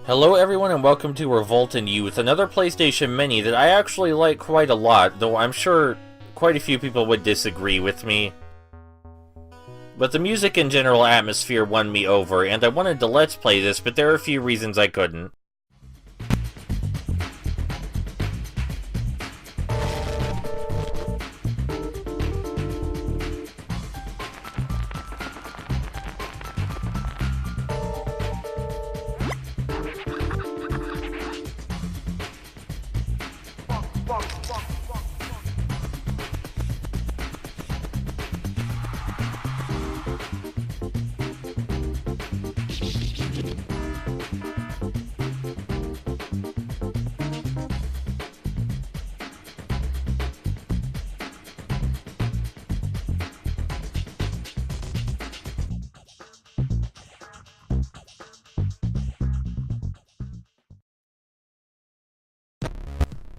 Hello everyone and welcome to Revoltin Youth, another PlayStation Mini that I actually like quite a lot, though I'm sure quite a few people would disagree with me. But the music and general atmosphere won me over, and I wanted to Let's Play this, but there are a few reasons I couldn't.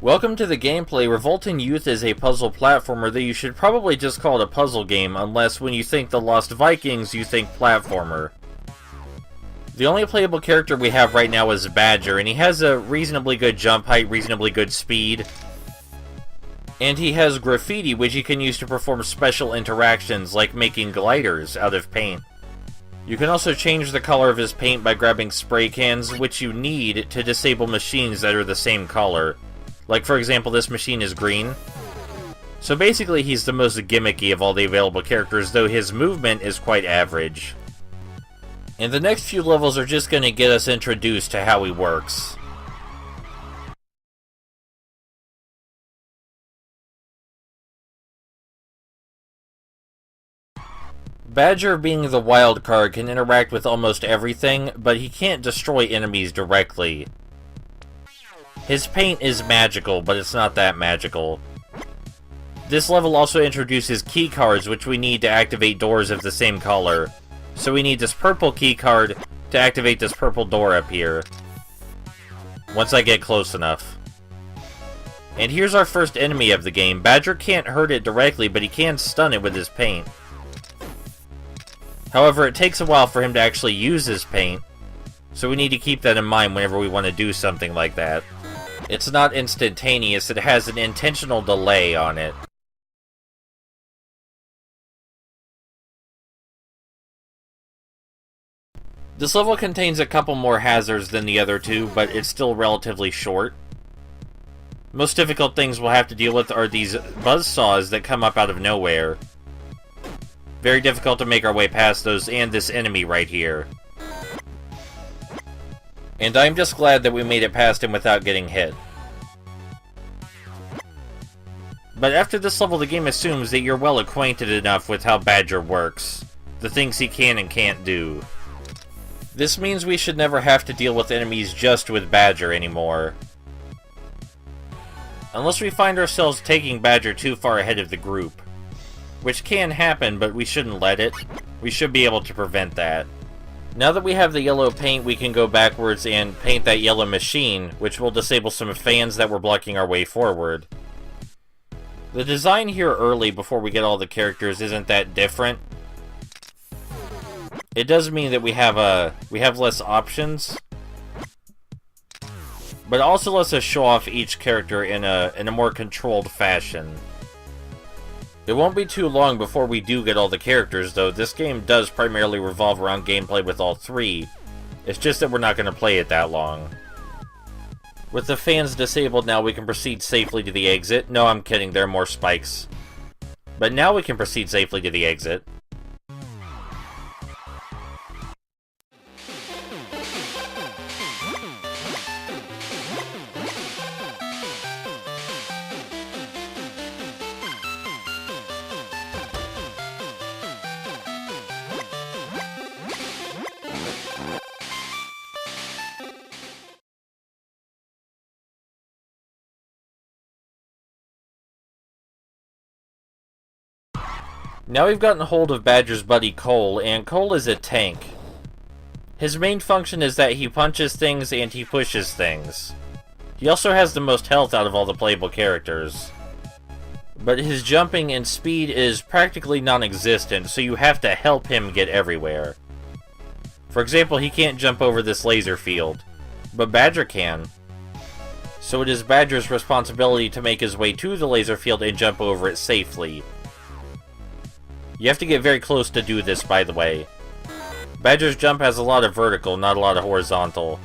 Welcome to the gameplay. Revoltin Youth is a puzzle platformer that you should probably just call it a puzzle game, unless when you think The Lost Vikings, you think platformer. The only playable character we have right now is Badger, and he has a reasonably good jump height, reasonably good speed. And he has graffiti, which he can use to perform special interactions, like making gliders out of paint. You can also change the color of his paint by grabbing spray cans, which you need to disable machines that are the same color. Like, for example, this machine is green. So basically, he's the most gimmicky of all the available characters, though his movement is quite average. And the next few levels are just going to get us introduced to how he works. Badger, being the wild card, can interact with almost everything, but he can't destroy enemies directly. His paint is magical, but it's not that magical. This level also introduces key cards, which we need to activate doors of the same color. So we need this purple key card to activate this purple door up here. Once I get close enough. And here's our first enemy of the game. Badger can't hurt it directly, but he can stun it with his paint. However, it takes a while for him to actually use his paint, so we need to keep that in mind whenever we want to do something like that. It's not instantaneous, it has an intentional delay on it. This level contains a couple more hazards than the other two, but it's still relatively short. Most difficult things we'll have to deal with are these buzzsaws that come up out of nowhere. Very difficult to make our way past those, and this enemy right here. And I'm just glad that we made it past him without getting hit. But after this level, the game assumes that you're well acquainted enough with how Badger works. The things he can and can't do. This means we should never have to deal with enemies just with Badger anymore. Unless we find ourselves taking Badger too far ahead of the group. Which can happen, but we shouldn't let it. We should be able to prevent that. Now that we have the yellow paint, we can go backwards and paint that yellow machine, which will disable some fans that were blocking our way forward. The design here early, before we get all the characters, isn't that different. It does mean that we have less options, but it also lets us show off each character in a more controlled fashion. It won't be too long before we do get all the characters, though. This game does primarily revolve around gameplay with all three. It's just that we're not going to play it that long. With the fans disabled now, we can proceed safely to the exit. No, I'm kidding, there are more spikes. But now we can proceed safely to the exit. Now we've gotten hold of Badger's buddy Cole, and Cole is a tank. His main function is that he punches things and he pushes things. He also has the most health out of all the playable characters. But his jumping and speed is practically non-existent, so you have to help him get everywhere. For example, he can't jump over this laser field. but Badger can. So it is Badger's responsibility to make his way to the laser field and jump over it safely. You have to get very close to do this, by the way. Badger's jump has a lot of vertical, not a lot of horizontal.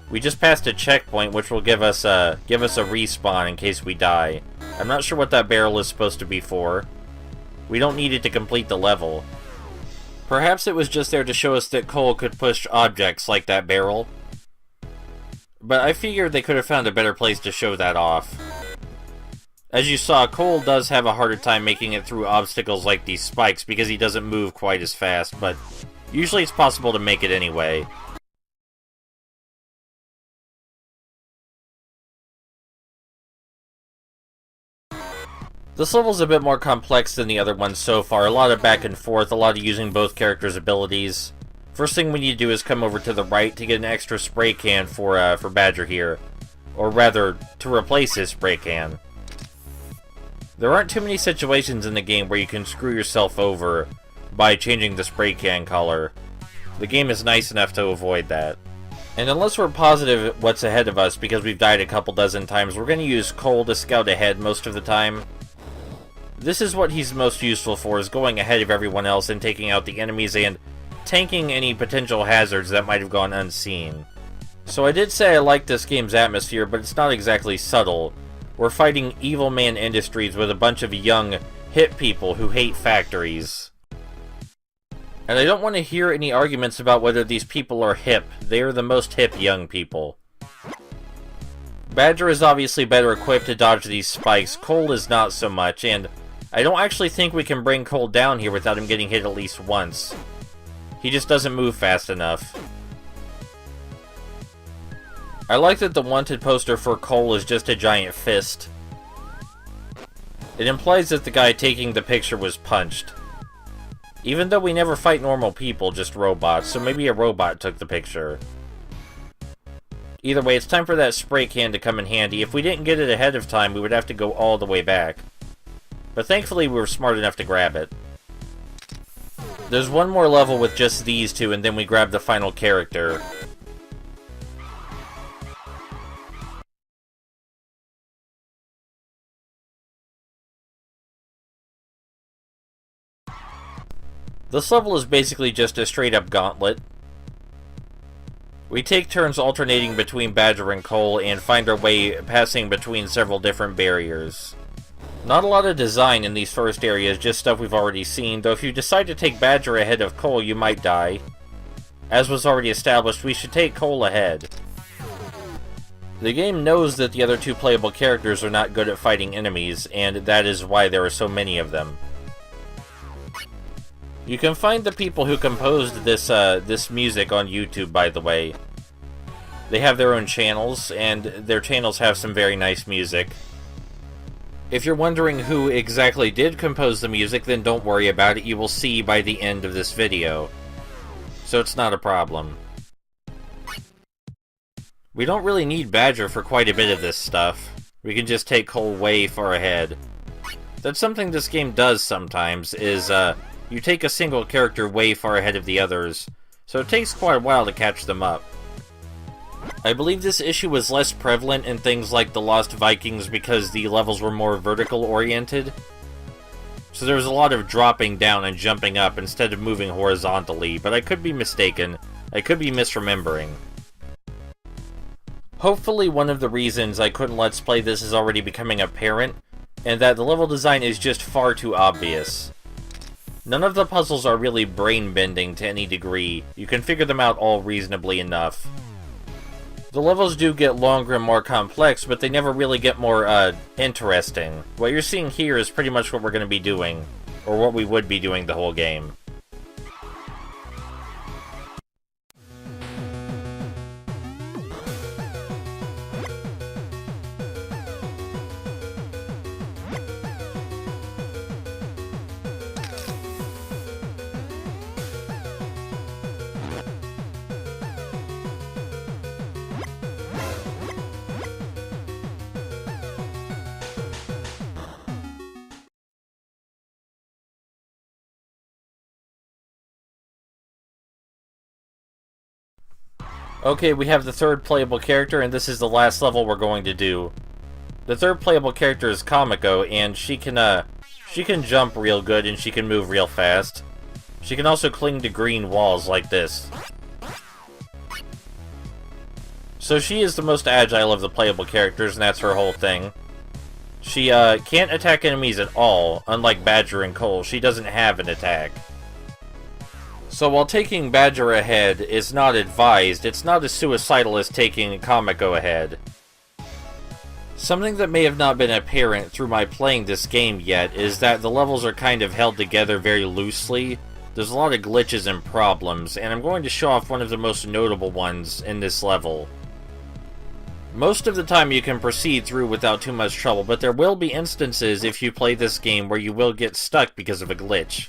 We just passed a checkpoint, which will give us a respawn in case we die. I'm not sure what that barrel is supposed to be for. We don't need it to complete the level. Perhaps it was just there to show us that Cole could push objects like that barrel. But I figured they could have found a better place to show that off. As you saw, Cole does have a harder time making it through obstacles like these spikes because he doesn't move quite as fast, but usually it's possible to make it anyway. This level's a bit more complex than the other ones so far, a lot of back and forth, a lot of using both characters' abilities. First thing we need to do is come over to the right to get an extra spray can for Badger here. Or rather, to replace his spray can. There aren't too many situations in the game where you can screw yourself over by changing the spray can color. The game is nice enough to avoid that. And unless we're positive what's ahead of us because we've died a couple dozen times, we're going to use Cole to scout ahead most of the time. This is what he's most useful for, is going ahead of everyone else and taking out the enemies and tanking any potential hazards that might have gone unseen. So I did say I like this game's atmosphere, but it's not exactly subtle. We're fighting Evil Man Industries with a bunch of young, hip people who hate factories. And I don't want to hear any arguments about whether these people are hip. They are the most hip young people. Badger is obviously better equipped to dodge these spikes. Cole is not so much, and I don't actually think we can bring Cole down here without him getting hit at least once. He just doesn't move fast enough. I like that the wanted poster for Cole is just a giant fist. It implies that the guy taking the picture was punched. Even though we never fight normal people, just robots, so maybe a robot took the picture. Either way, it's time for that spray can to come in handy. If we didn't get it ahead of time, we would have to go all the way back. But thankfully, we were smart enough to grab it. There's one more level with just these two, and then we grab the final character. This level is basically just a straight-up gauntlet. We take turns alternating between Badger and Cole and find our way passing between several different barriers. Not a lot of design in these first areas, just stuff we've already seen, though if you decide to take Badger ahead of Cole, you might die. As was already established, we should take Cole ahead. The game knows that the other two playable characters are not good at fighting enemies, and that is why there are so many of them. You can find the people who composed this music on YouTube, by the way. They have their own channels, and their channels have some very nice music. If you're wondering who exactly did compose the music, then don't worry about it. You will see by the end of this video. So it's not a problem. We don't really need Badger for quite a bit of this stuff. We can just take Cole way far ahead. That's something this game does sometimes, is, you take a single character way far ahead of the others, so it takes quite a while to catch them up. I believe this issue was less prevalent in things like The Lost Vikings because the levels were more vertical oriented. So there was a lot of dropping down and jumping up instead of moving horizontally, but I could be mistaken. I could be misremembering. Hopefully one of the reasons I couldn't Let's Play this is already becoming apparent, and that the level design is just far too obvious. None of the puzzles are really brain-bending to any degree. You can figure them out all reasonably enough. The levels do get longer and more complex, but they never really get more, interesting. What you're seeing here is pretty much what we're going to be doing, or what we would be doing the whole game. Okay, we have the third playable character, and this is the last level we're going to do. The third playable character is Kamiko, and she can jump real good, and she can move real fast. She can also cling to green walls like this. So she is the most agile of the playable characters, and that's her whole thing. She can't attack enemies at all, unlike Badger and Cole. She doesn't have an attack. So while taking Badger ahead is not advised, it's not as suicidal as taking Kamiko ahead. Something that may have not been apparent through my playing this game yet is that the levels are kind of held together very loosely. There's a lot of glitches and problems, and I'm going to show off one of the most notable ones in this level. Most of the time you can proceed through without too much trouble, but there will be instances if you play this game where you will get stuck because of a glitch.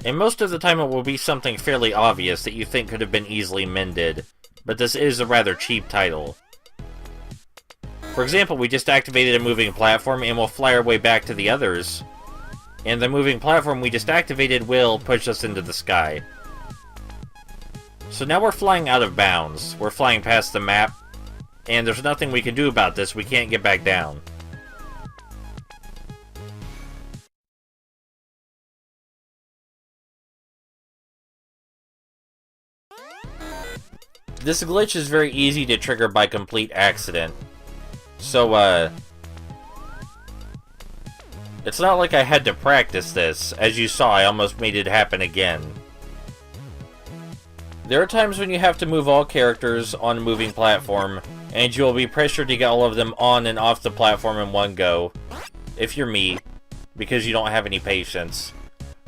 And most of the time it will be something fairly obvious that you think could have been easily mended, but this is a rather cheap title. For example, we just activated a moving platform and we'll fly our way back to the others. And the moving platform we just activated will push us into the sky. So now we're flying out of bounds. We're flying past the map, and there's nothing we can do about this. We can't get back down. This glitch is very easy to trigger by complete accident. So, it's not like I had to practice this. As you saw, I almost made it happen again. There are times when you have to move all characters on a moving platform, and you will be pressured to get all of them on and off the platform in one go. If you're me, because you don't have any patience.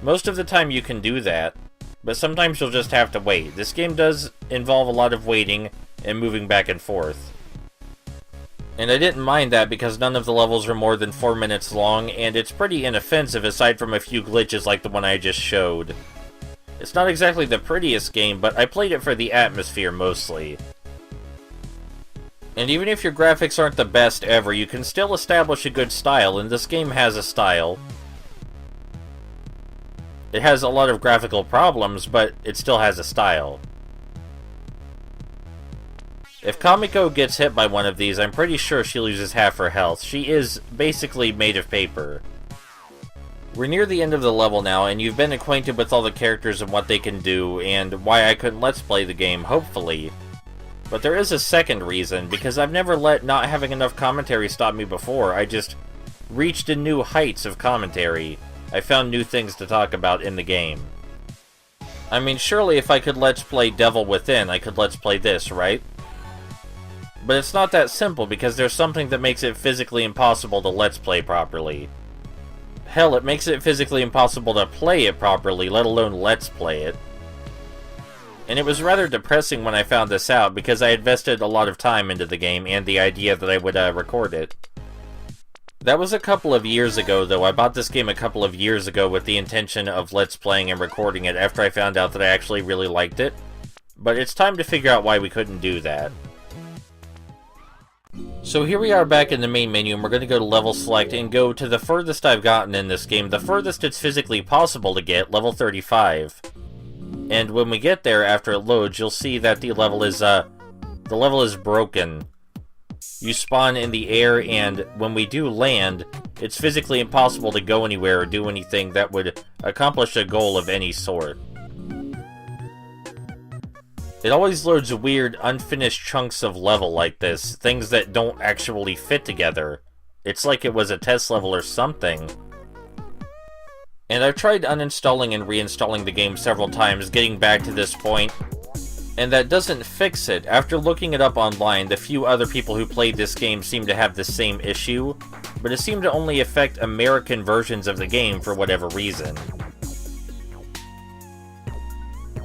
Most of the time you can do that, but sometimes you'll just have to wait. This game does involve a lot of waiting and moving back and forth. And I didn't mind that because none of the levels are more than 4 minutes long, and it's pretty inoffensive aside from a few glitches like the one I just showed. It's not exactly the prettiest game, but I played it for the atmosphere mostly. And even if your graphics aren't the best ever, you can still establish a good style, and this game has a style. It has a lot of graphical problems, but it still has a style. If Kamiko gets hit by one of these, I'm pretty sure she loses half her health. She is basically made of paper. We're near the end of the level now, and you've been acquainted with all the characters and what they can do, and why I couldn't let's play the game, hopefully. But there is a second reason, because I've never let not having enough commentary stop me before. I just reached to new heights of commentary. I found new things to talk about in the game. I mean, surely if I could let's play Devil Within, I could let's play this, right? But it's not that simple, because there's something that makes it physically impossible to let's play properly. Hell, it makes it physically impossible to play it properly, let alone let's play it. And it was rather depressing when I found this out, because I invested a lot of time into the game, and the idea that I would record it. That was a couple of years ago, though. I bought this game a couple of years ago with the intention of let's playing and recording it after I found out that I actually really liked it. But it's time to figure out why we couldn't do that. So here we are back in the main menu, and we're going to go to level select and go to the furthest I've gotten in this game, the furthest it's physically possible to get, level 35. And when we get there, after it loads, you'll see that the level is broken. You spawn in the air, and when we do land, it's physically impossible to go anywhere or do anything that would accomplish a goal of any sort. It always loads weird, unfinished chunks of level like this, things that don't actually fit together. It's like it was a test level or something. And I've tried uninstalling and reinstalling the game several times, getting back to this point, and that doesn't fix it. After looking it up online, the few other people who played this game seem to have the same issue, but it seemed to only affect American versions of the game for whatever reason.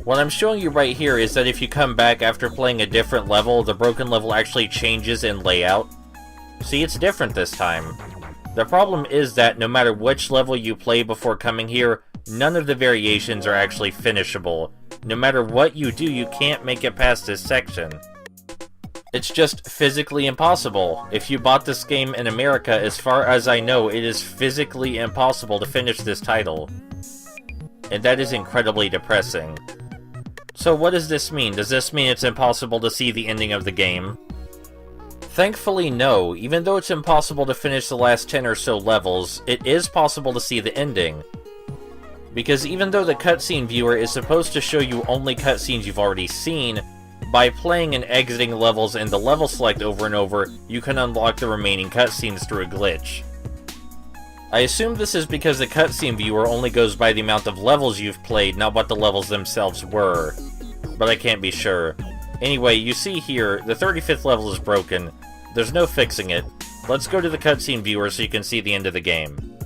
What I'm showing you right here is that if you come back after playing a different level, the broken level actually changes in layout. See, it's different this time. The problem is that no matter which level you play before coming here, none of the variations are actually finishable. No matter what you do, you can't make it past this section. It's just physically impossible. If you bought this game in America, as far as I know, it is physically impossible to finish this title. And that is incredibly depressing. So what does this mean? Does this mean it's impossible to see the ending of the game? Thankfully, no. Even though it's impossible to finish the last 10 or so levels, it is possible to see the ending. Because even though the cutscene viewer is supposed to show you only cutscenes you've already seen, by playing and exiting levels and the level select over and over, you can unlock the remaining cutscenes through a glitch. I assume this is because the cutscene viewer only goes by the amount of levels you've played, not what the levels themselves were. But I can't be sure. Anyway, you see here, the 35th level is broken. There's no fixing it. Let's go to the cutscene viewer so you can see the end of the game.